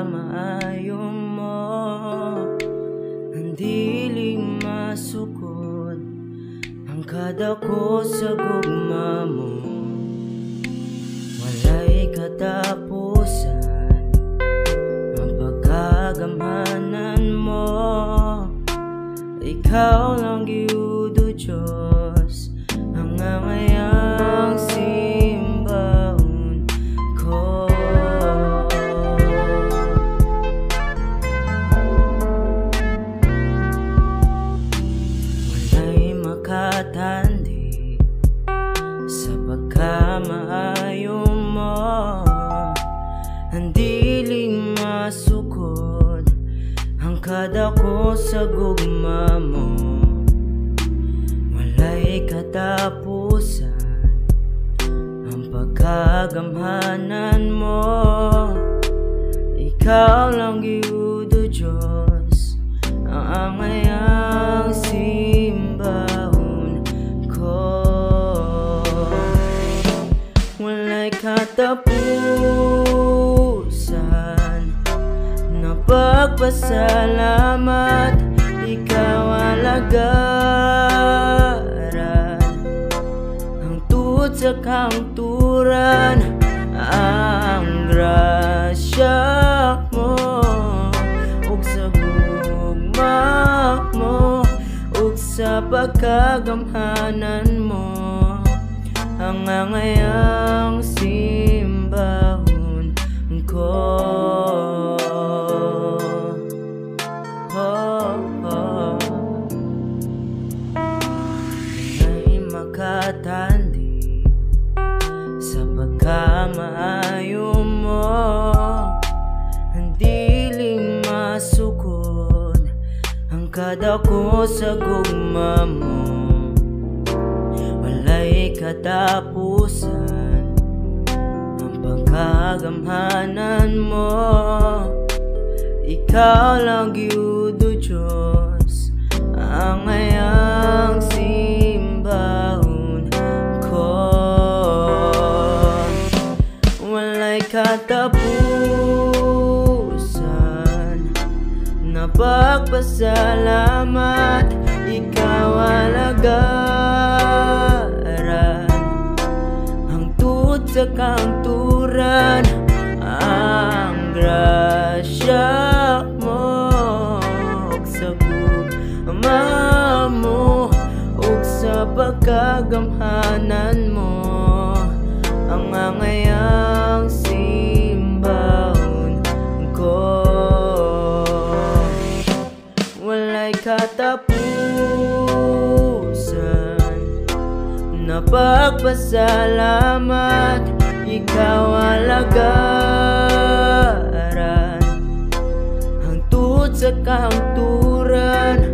pagkamaayo mo, hindi masukod ang kadako sa gugma mo. Walay katapusan ang pagkagamhanan mo. Ikaw lang giudo Diyos ang ngangayang simbaon ko. Walay makatandi sa pagkamaayo mo, hindi masukod ang kadako sa gugma mo. Walay katapusan ang pagkagamhanan mo. Ikaw lang giudo Diyos ang angayang simbaon ko. Walay katapusan na pagpasalamat. Ikaw alagaran ang tuod sa kangturan. Ang grasya mo ug sa gugma mo ug sa pagkagamhanan mo, ang angayang simbahon ko. Ay makatandi sa pagkamaayo mo, hindi masukod ang kadako sa gugma mo. Walay katapusan ang pagkagamhanan mo. Ikaw lang giudo Diyos ang ngayang simbahon ko. Walay katapusan na pagpasalamat. Ikaw alagaran ang tuod sa kangturan. Ang grasya mo ug sa gugma mo ug sa pagkagamhanan mo, ang angayang simbahon ko. Walay katapusan na pagpasalamat. Ikaw alagaran ang tuod sa kangturan.